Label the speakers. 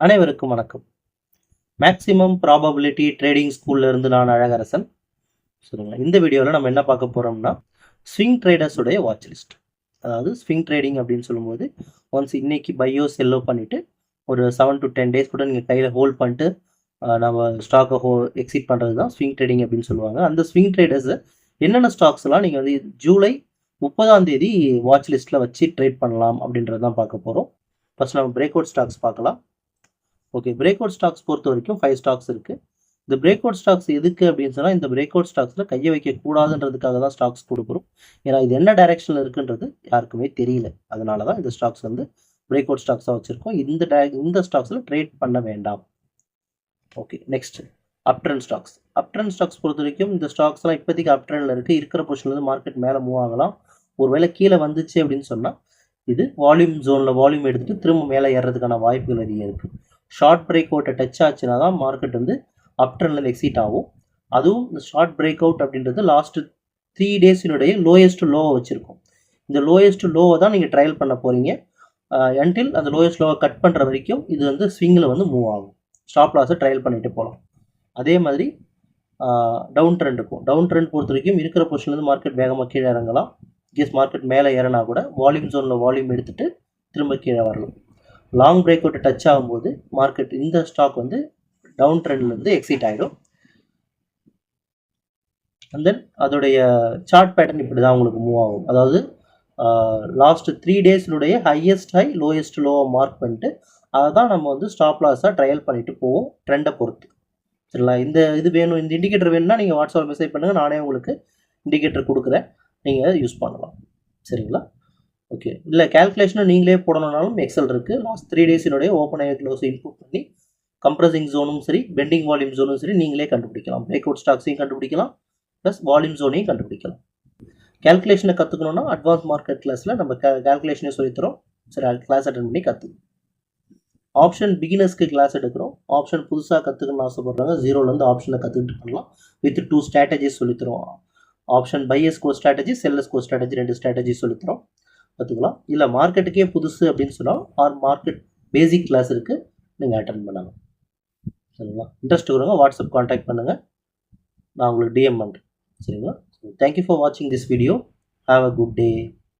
Speaker 1: அனைவருக்கும் வணக்கம். Maximum probability trading ஸ்கூல்ல இருந்து நான் அழகரசன். சொல்லுங்க. இந்த வீடியோவில் நம்ம என்ன பார்க்க போறோம்னா ஸ்விங் ட்ரேடர்ஸுடைய வாட்ச் லிஸ்ட். அதாவது ஸ்விங் ட்ரேடிங் அப்படின்னு சொல்லும்போது ஒன்ஸ் இன்னைக்கு பையோ செல்லோ பண்ணிட்டு ஒரு 7 to 10 டேஸ் கூட நீங்கள் கையில் ஹோல்ட் பண்ணிட்டு நம்ம ஸ்டாக்கை எக்ஸிட் பண்ணுறது தான் ஸ்விங் ட்ரேடிங் அப்படின்னு சொல்லுவாங்க. அந்த ஸ்விங் ட்ரேடர்ஸை என்னென்ன ஸ்டாக்ஸ்லாம் நீங்கள் வந்து ஜூலை 30 வாட்ச் லிஸ்ட்டில் வச்சு ட்ரேட் பண்ணலாம் அப்படின்றது தான் பார்க்க போகிறோம். ஃபர்ஸ்ட் நம்ம பிரேக் அவுட் ஸ்டாக்ஸ் பார்க்கலாம். ஓகே, பிரேக் அவுட் ஸ்டாக்ஸ் பொறுத்த வரைக்கும் 5 ஸ்டாக்ஸ் இருக்குது. இந்த பிரேக் அவுட் ஸ்டாக்ஸ் எதுக்கு அப்படின்னு சொன்னால் இந்த பிரேக் அவுட் ஸ்டாக்ஸில் கையை வைக்கக்கூடாதுன்றதுக்காக தான் ஸ்டாக்ஸ் கொடுக்குறோம். ஏன்னா இது என்ன டைரெக்ஷனில் இருக்குன்றது யாருக்குமே தெரியல. அதனால தான் இந்த ஸ்டாக்ஸ் வந்து பிரேக் அவுட் ஸ்டாக்ஸாக வச்சுருக்கோம். இந்த ஸ்டாக்ஸில் ட்ரேட் பண்ண வேண்டாம். ஓகே, நெக்ஸ்ட் அப் ட்ரெண்ட் ஸ்டாக்ஸ். அப் ட்ரெண்ட் ஸ்டாக்ஸ் பொறுத்த வரைக்கும் இந்த ஸ்டாக்ஸ்லாம் இப்போதைக்கு அப் ட்ரெண்டில் இருக்குது. இருக்கிற பொசிஷன்லேருந்து மார்க்கெட் மேலே மூவ் ஆகலாம். ஒருவேளை கீழே வந்துச்சு அப்படின்னு சொன்னால் இது வால்யூம் ஜோனில் வால்யூம் எடுத்துகிட்டு திரும்ப மேலே ஏறதுக்கான வாய்ப்புகள் அதிகம் இருக்குது. ஷார்ட் பிரேக் அவுட்டை டச் ஆச்சுன்னா தான் மார்க்கெட் வந்து அப் ட்ரெண்ட்லேருந்து எக்ஸிட் ஆகும். அதுவும் இந்த ஷார்ட் பிரேக் அவுட் அப்படின்றது லாஸ்ட் 3 டேஸினுடைய லோயஸ்ட் லோவை வச்சுருக்கோம். இந்த லோயஸ்ட் லோவை தான் நீங்கள் ட்ரையல் பண்ண போகிறீங்க. அன்டில் அந்த லோயஸ்ட் லோவை கட் பண்ணுற வரைக்கும் இது வந்து ஸ்விங்கில் வந்து மூவ் ஆகும். ஸ்டாப் லாஸை ட்ரையல் பண்ணிட்டு போகலாம். அதே மாதிரி டவுன் ட்ரெண்டுக்கும் டவுன் ட்ரெண்ட் பொறுத்த வரைக்கும் இருக்கிற பொசிஷன்லேருந்து மார்க்கெட் வேகமாக கீழே இறங்கலாம். கேஸ் மார்க்கெட் மேலே ஏறினா கூட வால்யூம் ஜோனில் வால்யூம் எடுத்துகிட்டு திரும்ப கீழே வரலாம். லாங் பிரேக் அவுட்டை டச் ஆகும்போது மார்க்கெட் இந்த ஸ்டாக் வந்து டவுன் ட்ரெண்ட்லேருந்து எக்ஸிட் ஆகிடும். அண்ட் தென் அதோடைய சார்ட் பேட்டர்ன் இப்படி தான் உங்களுக்கு மூவ் ஆகும். அதாவது லாஸ்ட் 3 டேஸினுடைய ஹையஸ்ட் ஹை லோயஸ்ட் லோவை மார்க் பண்ணிட்டு அதை தான் நம்ம வந்து ஸ்டாப் லாஸாக ட்ரையல் பண்ணிட்டு போவோம் ட்ரெண்டை பொறுத்து. சரிங்களா? இந்த இது வேணும், இந்த இண்டிகேட்டர் வேணும்னா நீங்கள் வாட்ஸ்அப்பில் மெசேஜ் பண்ணுங்கள். நானே உங்களுக்கு இண்டிகேட்டர் கொடுக்குறேன், நீங்கள் யூஸ் பண்ணலாம். சரிங்களா? ஓகே, இல்லை கேல்குலேஷனும் நீங்களே போடணுன்னாலும் எக்ஸல் இருக்குது. லாஸ்ட் 3 டேஸினுடைய ஓப்பன் ஐ க்ளோஸ் இன்புட் பண்ணி கம்ப்ரஸிங் ஜோனும் சரி பெண்டிங் வால்யூம் ஜோனும் சரி நீங்களே கண்டுபிடிக்கலாம். பிரேக் அவுட் ஸ்டாக்ஸையும் கண்டுபிடிக்கலாம், ப்ளஸ் வால்யூம் ஜோனையும் கண்டுபிடிக்கலாம். கேல்குலேஷனை கற்றுக்கணுன்னா அட்வான்ஸ் மார்க்கெட் கிளாஸில் நம்ம கேல்குலேஷனே சொல்லித்தரோம். சரி, கிளாஸ் அட்டன் பண்ணி கற்றுக்கணும். ஆப்ஷன் பிகினர்ஸ்க்கு கிளாஸ் எடுக்கிறோம். ஆப்ஷன் புதுசாக கற்றுக்கணும்னு ஆசைப்படுறாங்க, ஜீரோலேருந்து ஆப்ஷனை கற்றுக்கிட்டு பண்ணலாம். வித் 2 ஸ்ட்ராட்டஜிஸ் சொல்லித்தரோம். ஆப்ஷன் பையர்ஸ் கோ ஸ்ட்ராட்டஜி, செல்லர்ஸ் கோ ஸ்ட்ராட்டஜி, 2 ஸ்ட்ராட்டஜி சொல்லித்தரோம், கற்றுக்கலாம். இல்லை மார்க்கெட்டுக்கே புதுசு அப்படின்னு சொன்னால் மார்க்கெட் பேசிக் கிளாஸ் இருக்குது, நீங்கள் அட்டன் பண்ணலாம். சரிங்களா? இன்ட்ரெஸ்ட் இருக்கிறவங்க வாட்ஸ்அப் கான்டாக்ட் பண்ணுங்கள், நான் உங்களுக்கு டிஎம் பண்ணுறேன். சரிங்களா? தேங்க்யூ ஃபார் வாட்சிங் this video. Have a good day.